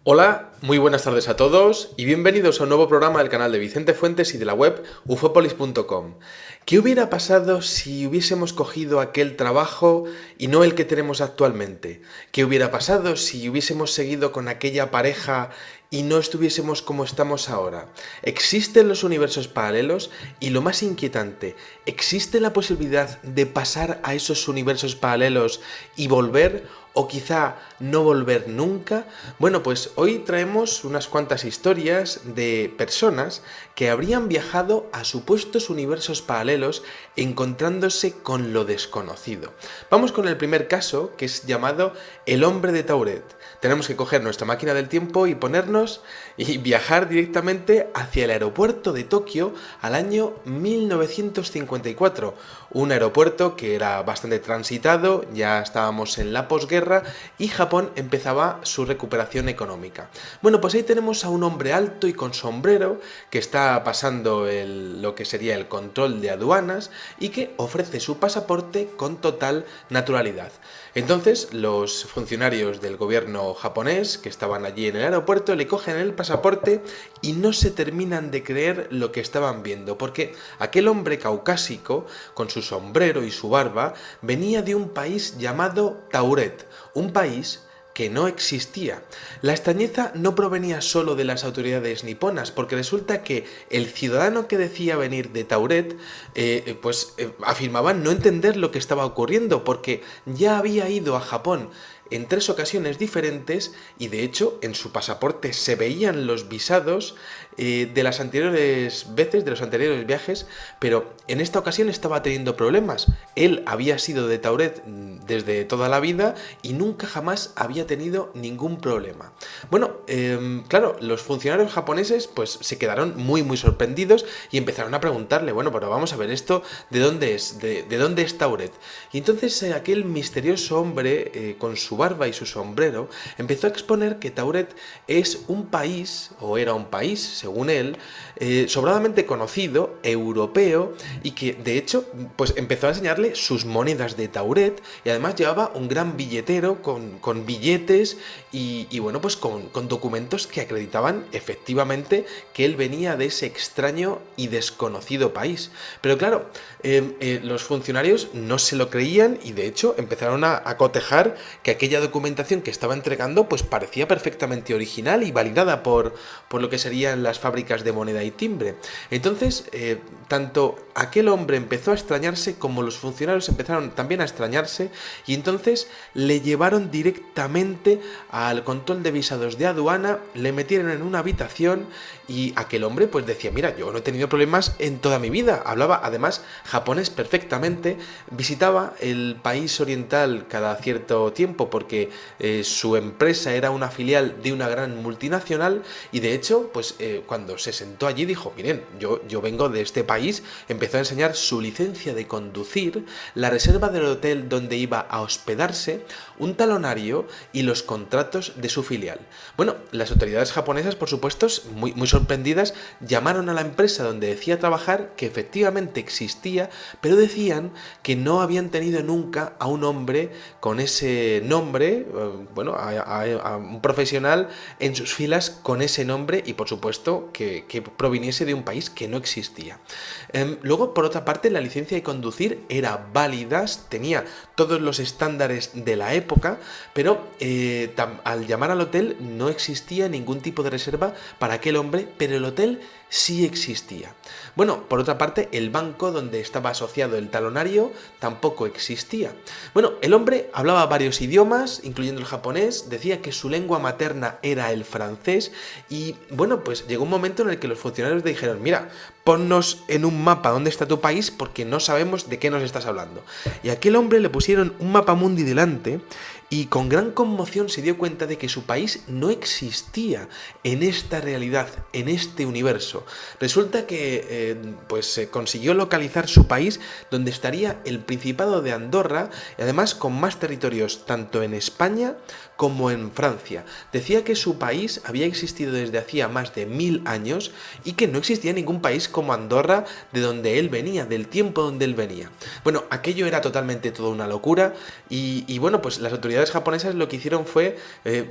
Hola, muy buenas tardes a todos y bienvenidos a un nuevo programa del canal de Vicente Fuentes y de la web ufopolis.com. ¿Qué hubiera pasado si hubiésemos cogido aquel trabajo y no el que tenemos actualmente? ¿Qué hubiera pasado si hubiésemos seguido con aquella pareja y no estuviésemos como estamos ahora? ¿Existen los universos paralelos? Y lo más inquietante, ¿existe la posibilidad de pasar a esos universos paralelos y volver? ¿O quizá no volver nunca? Bueno, pues hoy traemos unas cuantas historias de personas que habrían viajado a supuestos universos paralelos encontrándose con lo desconocido. Vamos con el primer caso, que es llamado El hombre de Tauret. Tenemos que coger nuestra máquina del tiempo y ponernos y viajar directamente hacia el aeropuerto de Tokio al año 1954. Un aeropuerto que era bastante transitado, ya estábamos en la posguerra y Japón empezaba su recuperación económica. Bueno, pues ahí tenemos a un hombre alto y con sombrero que está pasando lo que sería el control de aduanas y que ofrece su pasaporte con total naturalidad. Entonces, los funcionarios del gobierno japonés que estaban allí en el aeropuerto le cogen el pasaporte y no se terminan de creer lo que estaban viendo, porque aquel hombre caucásico, con su sombrero y su barba, venía de un país llamado Tauret, un país que no existía. La extrañeza no provenía solo de las autoridades niponas, porque resulta que el ciudadano que decía venir de Tauret, afirmaba no entender lo que estaba ocurriendo, porque ya había ido a Japón en 3 ocasiones diferentes y de hecho en su pasaporte se veían los visados de las anteriores veces, de los anteriores viajes, pero en esta ocasión estaba teniendo problemas. Él había sido de Tauret desde toda la vida y nunca jamás había tenido ningún problema. Bueno, claro, los funcionarios japoneses pues se quedaron muy sorprendidos y empezaron a preguntarle, bueno, pero vamos a ver esto, ¿de dónde es? ¿De dónde es Tauret? Y entonces aquel misterioso hombre con su barba y su sombrero empezó a exponer que Tauret es un país, o era un país, según él, sobradamente conocido, europeo, y que de hecho pues empezó a enseñarle sus monedas de Tauret y además llevaba un gran billetero con billetes y bueno, pues con documentos que acreditaban efectivamente que él venía de ese extraño y desconocido país. Pero claro, los funcionarios no se lo creían y de hecho empezaron a cotejar que aquella documentación que estaba entregando pues parecía perfectamente original y validada por lo que serían las fábricas de moneda y timbre. Entonces, tanto aquel hombre empezó a extrañarse como los funcionarios empezaron también a extrañarse y entonces le llevaron directamente al control de visados de aduana, le metieron en una habitación y aquel hombre pues decía, mira, yo no he tenido problemas en toda mi vida, hablaba además japonés perfectamente, visitaba el país oriental cada cierto tiempo porque su empresa era una filial de una gran multinacional y de hecho pues cuando se sentó allí dijo, miren, yo vengo de este país, empezó a enseñar su licencia de conducir, la reserva del hotel donde iba a hospedarse, un talonario y los contratos de su filial. Bueno, las autoridades japonesas, por supuesto, muy sorprendidas, llamaron a la empresa donde decía trabajar, que efectivamente existía, pero decían que no habían tenido nunca a un hombre con ese nombre, a un profesional en sus filas con ese nombre y por supuesto que proviniese de un país que no existía. Luego, por otra parte, la licencia de conducir era válida, tenía todos los estándares de la época, pero al llamar al hotel no existía ningún tipo de reserva para aquel hombre, pero el hotel sí existía. Bueno, por otra parte, el banco donde estaba asociado el talonario tampoco existía. Bueno, el hombre hablaba varios idiomas, incluyendo el japonés, decía que su lengua materna era el francés y bueno, pues llegó un momento en el que los funcionarios le dijeron, mira, ponnos en un mapa dónde está tu país porque no sabemos de qué nos estás hablando. Y a aquel hombre le pusieron un mapa mundi delante y con gran conmoción se dio cuenta de que su país no existía en esta realidad, en este universo. Resulta que se consiguió localizar su país donde estaría el Principado de Andorra y además con más territorios tanto en España como en Francia. Decía que su país había existido desde hacía más de 1000 años y que no existía ningún país como Andorra de donde él venía, del tiempo donde él venía. Bueno, aquello era totalmente toda una locura y bueno, pues las autoridades japonesas lo que hicieron fue,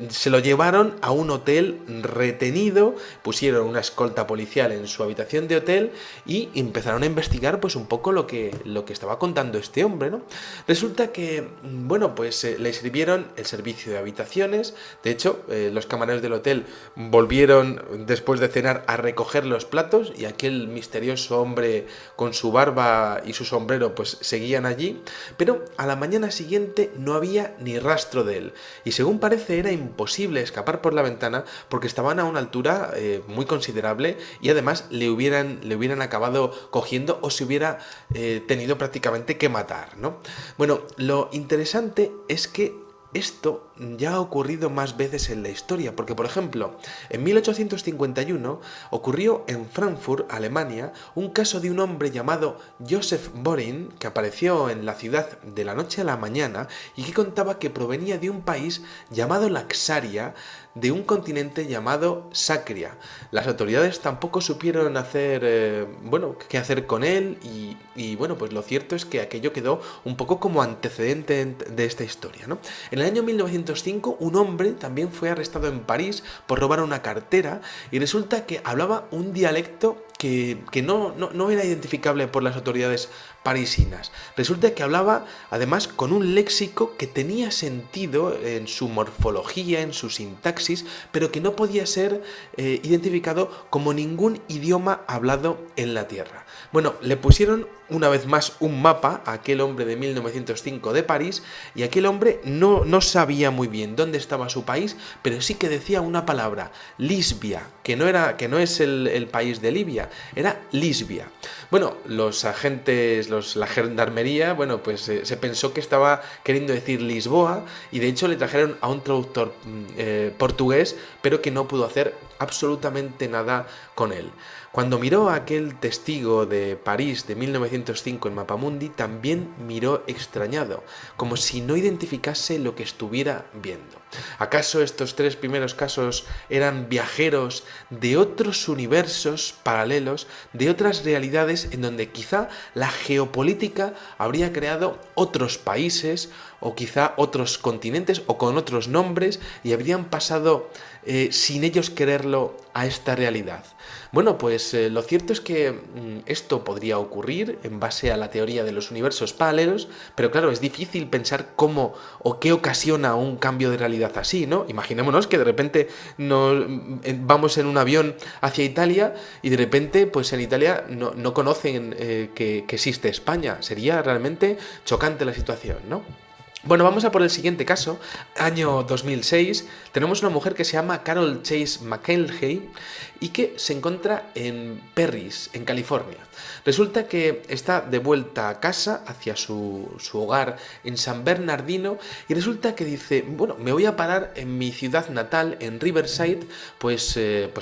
se lo llevaron a un hotel retenido, pusieron una escolta policial en su habitación de hotel y empezaron a investigar pues un poco lo que estaba contando este hombre, ¿no? Resulta que, bueno, pues le sirvieron el servicio de habitaciones. De hecho, los camareros del hotel volvieron después de cenar a recoger los platos y aquel misterioso hombre con su barba y su sombrero pues seguían allí, pero a la mañana siguiente no había ni rastro de él y según parece era imposible escapar por la ventana porque estaban a una altura muy considerable y además le hubieran acabado cogiendo o se hubiera tenido prácticamente que matar, ¿no? Bueno, lo interesante es que esto ya ha ocurrido más veces en la historia, porque por ejemplo, en 1851 ocurrió en Frankfurt, Alemania, un caso de un hombre llamado Joseph Borin, que apareció en la ciudad de la noche a la mañana y que contaba que provenía de un país llamado Laxaria, de un continente llamado Sacria. Las autoridades tampoco supieron qué hacer con él y bueno, pues lo cierto es que aquello quedó un poco como antecedente de esta historia, ¿no? En el año 1905 un hombre también fue arrestado en París por robar una cartera y resulta que hablaba un dialecto que no era identificable por las autoridades parisinas. Resulta que hablaba además con un léxico que tenía sentido en su morfología, en su sintaxis, pero que no podía ser identificado como ningún idioma hablado en la Tierra. Bueno, le pusieron una vez más un mapa a aquel hombre de 1905 de París y aquel hombre no sabía muy bien dónde estaba su país, pero sí que decía una palabra, Lisbia, que no es el país de Libia, era Lisbia. Bueno, los agentes, la gendarmería, bueno, pues se pensó que estaba queriendo decir Lisboa y de hecho le trajeron a un traductor portugués, pero que no pudo hacer absolutamente nada con él. Cuando miró a aquel testigo de París de 1905 en Mapamundi, también miró extrañado, como si no identificase lo que estuviera viendo. ¿Acaso estos tres primeros casos eran viajeros de otros universos paralelos, de otras realidades en donde quizá la geopolítica habría creado otros países o quizá otros continentes o con otros nombres y habrían pasado sin ellos quererlo a esta realidad? Bueno, pues lo cierto es que esto podría ocurrir en base a la teoría de los universos paralelos, pero claro, es difícil pensar cómo o qué ocasiona un cambio de realidad así, ¿no? Imaginémonos que de repente vamos en un avión hacia Italia y de repente, pues en Italia no conocen que existe España. Sería realmente chocante la situación, ¿no? Bueno, vamos a por el siguiente caso. Año 2006, tenemos una mujer que se llama Carol Chase McElhey y que se encuentra en Perris, en California. Resulta que está de vuelta a casa, hacia su hogar en San Bernardino, y resulta que dice, bueno, me voy a parar en mi ciudad natal, en Riverside, pues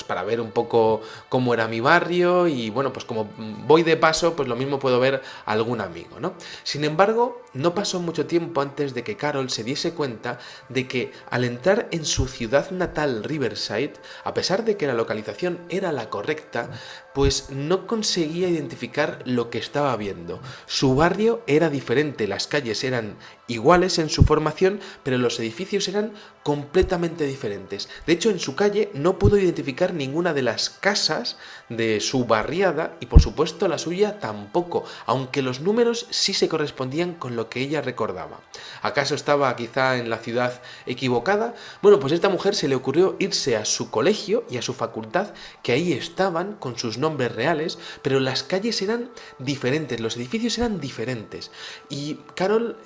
para ver un poco cómo era mi barrio y bueno, pues como voy de paso, pues lo mismo puedo ver a algún amigo, ¿no? Sin embargo, no pasó mucho tiempo antes de que Carol se diese cuenta de que al entrar en su ciudad natal Riverside, a pesar de que la localización era la correcta, pues no conseguía identificar lo que estaba viendo. Su barrio era diferente, las calles eran iguales en su formación, pero los edificios eran completamente diferentes. De hecho, en su calle no pudo identificar ninguna de las casas de su barriada y por supuesto la suya tampoco, aunque los números sí se correspondían con lo que ella recordaba. ¿Acaso estaba quizá en la ciudad equivocada? Bueno, pues a esta mujer se le ocurrió irse a su colegio y a su facultad, que ahí estaban con sus nombres reales, pero las calles eran diferentes, los edificios eran diferentes. Y Carol,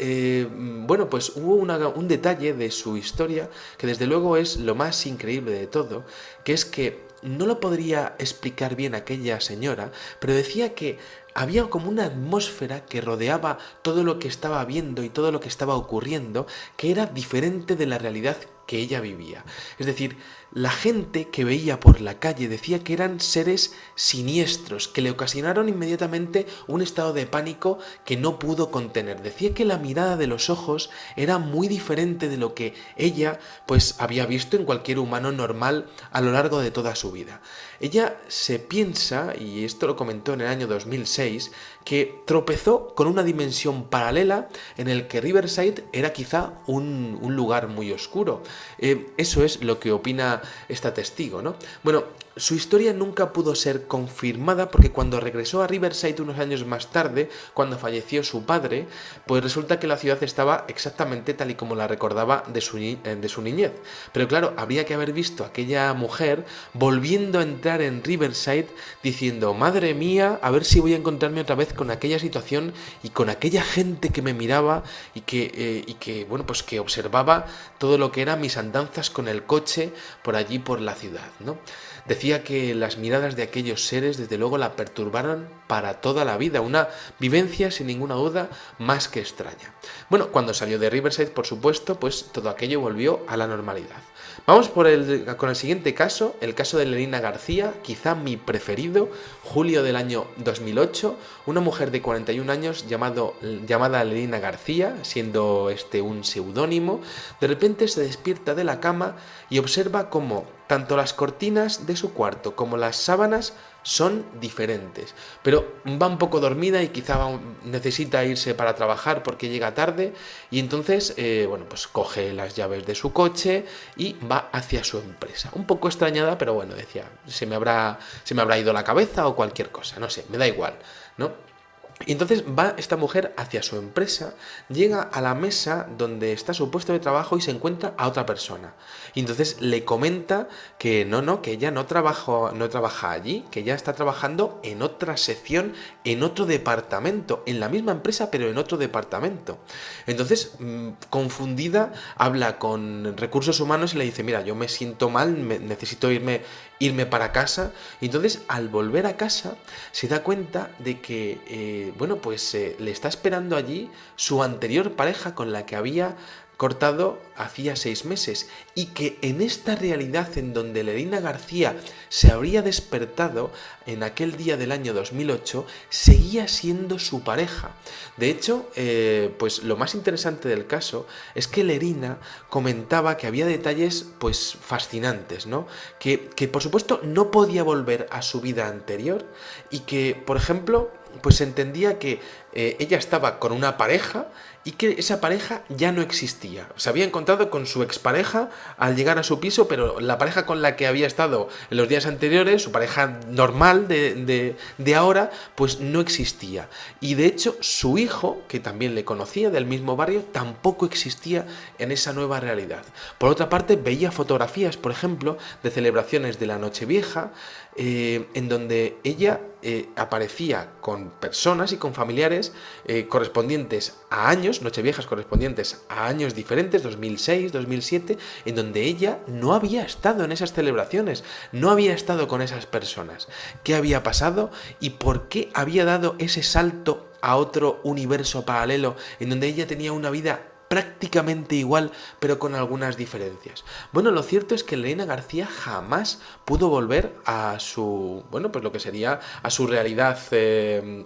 bueno, pues hubo un detalle de su historia que desde luego es lo más increíble de todo, que es que no lo podría explicar bien aquella señora, pero decía que había como una atmósfera que rodeaba todo lo que estaba viendo y todo lo que estaba ocurriendo, que era diferente de la realidad que ella vivía. Es decir, la gente que veía por la calle decía que eran seres siniestros, que le ocasionaron inmediatamente un estado de pánico que no pudo contener. Decía que la mirada de los ojos era muy diferente de lo que ella pues había visto en cualquier humano normal a lo largo de toda su vida. Ella se piensa, y esto lo comentó en el año 2006, que tropezó con una dimensión paralela en el que Riverside era quizá un lugar muy oscuro. Eso es lo que opina esta testigo, ¿no? Bueno, su historia nunca pudo ser confirmada porque cuando regresó a Riverside unos años más tarde, cuando falleció su padre, pues resulta que la ciudad estaba exactamente tal y como la recordaba de su niñez. Pero claro, habría que haber visto a aquella mujer volviendo a entrar en Riverside diciendo, madre mía, a ver si voy a encontrarme otra vez con aquella situación y con aquella gente que me miraba y que bueno, pues que observaba todo lo que eran mis andanzas con el coche por allí por la ciudad, ¿no? Decía que las miradas de aquellos seres desde luego la perturbaron para toda la vida, una vivencia sin ninguna duda más que extraña. Bueno, cuando salió de Riverside, por supuesto, pues todo aquello volvió a la normalidad. Vamos con el siguiente caso, el caso de Lerina García, quizá mi preferido, julio del año 2008, una mujer de 41 años llamada Lerina García, siendo este un seudónimo, de repente se despierta de la cama y observa cómo tanto las cortinas de su cuarto como las sábanas son diferentes, pero va un poco dormida y quizá necesita irse para trabajar porque llega tarde y entonces, bueno, pues coge las llaves de su coche y va hacia su empresa. Un poco extrañada, pero bueno, decía, se me habrá ido la cabeza o cualquier cosa, no sé, me da igual, ¿no? Y entonces va esta mujer hacia su empresa, llega a la mesa donde está su puesto de trabajo y se encuentra a otra persona. Y entonces le comenta que que ella no trabaja allí, que ella está trabajando en otra sección, en otro departamento, en la misma empresa pero en otro departamento. Entonces, confundida, habla con recursos humanos y le dice, mira, yo me siento mal, necesito irme para casa. Y entonces, al volver a casa, se da cuenta de que le está esperando allí su anterior pareja con la que había cortado hacía 6 meses y que en esta realidad en donde Lerina García se habría despertado en aquel día del año 2008 seguía siendo su pareja. De hecho, pues lo más interesante del caso es que Lerina comentaba que había detalles pues fascinantes, ¿no? Que por supuesto no podía volver a su vida anterior y que, por ejemplo, pues entendía que ella estaba con una pareja y que esa pareja ya no existía. Se había encontrado con su expareja al llegar a su piso, pero la pareja con la que había estado en los días anteriores, su pareja normal de ahora, pues no existía. Y de hecho, su hijo, que también le conocía del mismo barrio, tampoco existía en esa nueva realidad. Por otra parte, veía fotografías, por ejemplo, de celebraciones de la Nochevieja, en donde ella aparecía con personas y con familiares correspondientes a años, nocheviejas correspondientes a años diferentes, 2006, 2007, en donde ella no había estado en esas celebraciones, no había estado con esas personas. ¿Qué había pasado y por qué había dado ese salto a otro universo paralelo en donde ella tenía una vida prácticamente igual, pero con algunas diferencias? Bueno, lo cierto es que Lerina García jamás pudo volver a su, bueno, pues lo que sería a su realidad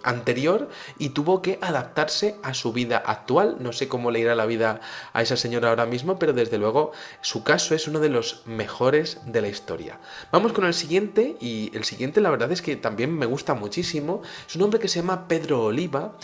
anterior y tuvo que adaptarse a su vida actual. No sé cómo le irá la vida a esa señora ahora mismo, pero desde luego su caso es uno de los mejores de la historia. Vamos con el siguiente, y el siguiente la verdad es que también me gusta muchísimo. Es un hombre que se llama Pedro Oliva,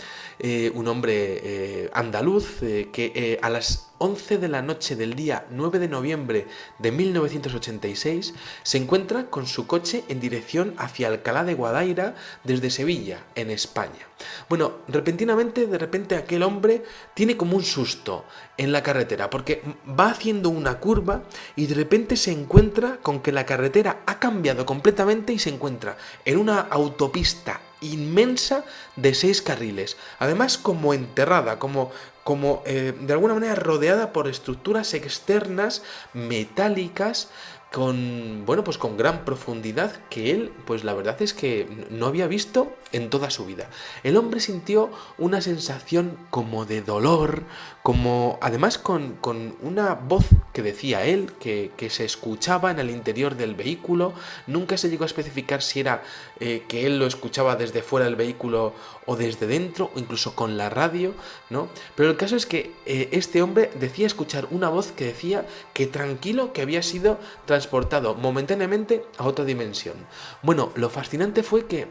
un hombre andaluz que a las 11 de la noche del día 9 de noviembre de 1986 se encuentra con su coche en dirección hacia Alcalá de Guadaira desde Sevilla, en España. Bueno, de repente aquel hombre tiene como un susto en la carretera porque va haciendo una curva y de repente se encuentra con que la carretera ha cambiado completamente y se encuentra en una autopista inmensa de 6 carriles, además como enterrada, como como de alguna manera rodeada por estructuras externas metálicas pues con gran profundidad que él, pues la verdad es que no había visto en toda su vida. El hombre sintió una sensación como de dolor, como además con una voz que decía él, que se escuchaba en el interior del vehículo. Nunca se llegó a especificar si era que él lo escuchaba desde fuera del vehículo o desde dentro, o incluso con la radio, ¿no? Pero el caso es que este hombre decía escuchar una voz que decía que tranquilo, que había sido transportado momentáneamente a otra dimensión. Bueno, lo fascinante fue que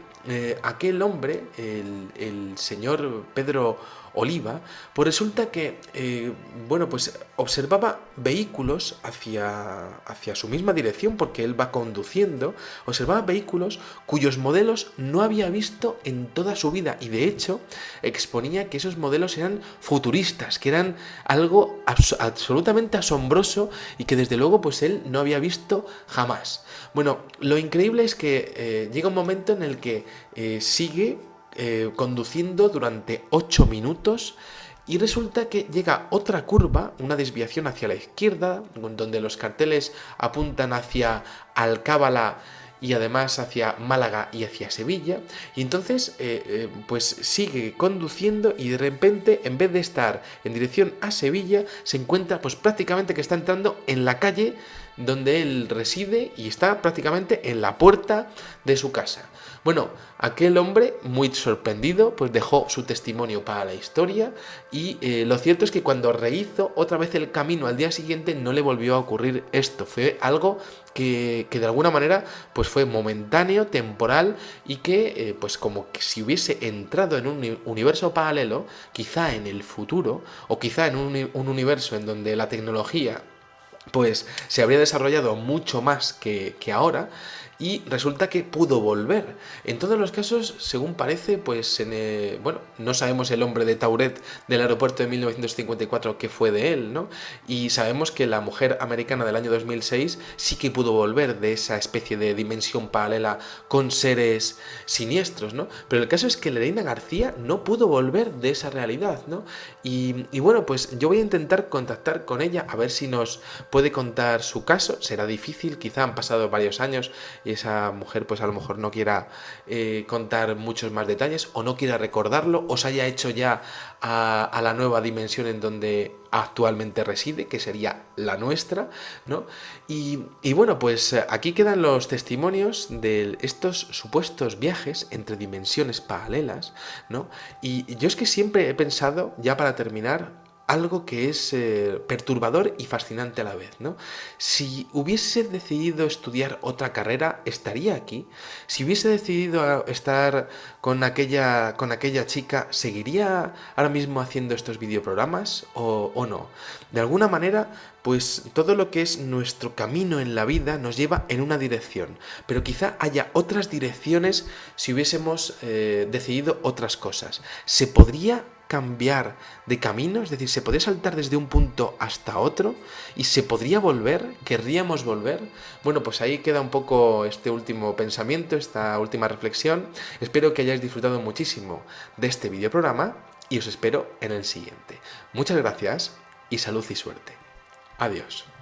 aquel hombre, el señor Pedro Oliva, pues resulta que, pues observaba vehículos hacia su misma dirección, porque él va conduciendo, observaba vehículos cuyos modelos no había visto en toda su vida, y de hecho exponía que esos modelos eran futuristas, que eran algo absolutamente asombroso y que desde luego pues él no había visto jamás. Bueno, lo increíble es que llega un momento en el que sigue conduciendo durante 8 minutos y resulta que llega otra curva, una desviación hacia la izquierda, donde los carteles apuntan hacia Alcábala y además hacia Málaga y hacia Sevilla, y entonces pues sigue conduciendo y de repente, en vez de estar en dirección a Sevilla, se encuentra pues prácticamente que está entrando en la calle donde él reside y está prácticamente en la puerta de su casa. Bueno, aquel hombre, muy sorprendido, pues dejó su testimonio para la historia y lo cierto es que cuando rehizo otra vez el camino al día siguiente no le volvió a ocurrir esto. Fue algo que de alguna manera pues fue momentáneo, temporal y que pues como que si hubiese entrado en un universo paralelo, quizá en el futuro o quizá en un universo en donde la tecnología pues se habría desarrollado mucho más que ahora, y resulta que pudo volver. En todos los casos, según parece, pues no sabemos el hombre de Tauret del aeropuerto de 1954 qué fue de él, ¿no? Y sabemos que la mujer americana del año 2006 sí que pudo volver de esa especie de dimensión paralela con seres siniestros, ¿no? Pero el caso es que Lorena García no pudo volver de esa realidad, ¿no? Y bueno, pues yo voy a intentar contactar con ella a ver si nos puede contar su caso. Será difícil, quizá han pasado varios años y esa mujer pues a lo mejor no quiera contar muchos más detalles o no quiera recordarlo o se haya hecho ya a la nueva dimensión en donde actualmente reside, que sería la nuestra, ¿no? Y bueno, pues aquí quedan los testimonios de estos supuestos viajes entre dimensiones paralelas, ¿no? Y yo es que siempre he pensado, ya para terminar, algo que es perturbador y fascinante a la vez, ¿no? Si hubiese decidido estudiar otra carrera, estaría aquí. Si hubiese decidido estar con aquella chica, ¿seguiría ahora mismo haciendo estos videoprogramas o no? De alguna manera, pues todo lo que es nuestro camino en la vida nos lleva en una dirección, pero quizá haya otras direcciones si hubiésemos decidido otras cosas. ¿Se podría cambiar de camino? Es decir, ¿se podría saltar desde un punto hasta otro? ¿Y se podría volver? ¿Querríamos volver? Bueno, pues ahí queda un poco este último pensamiento, esta última reflexión. Espero que hayáis disfrutado muchísimo de este videoprograma y os espero en el siguiente. Muchas gracias y salud y suerte. Adiós.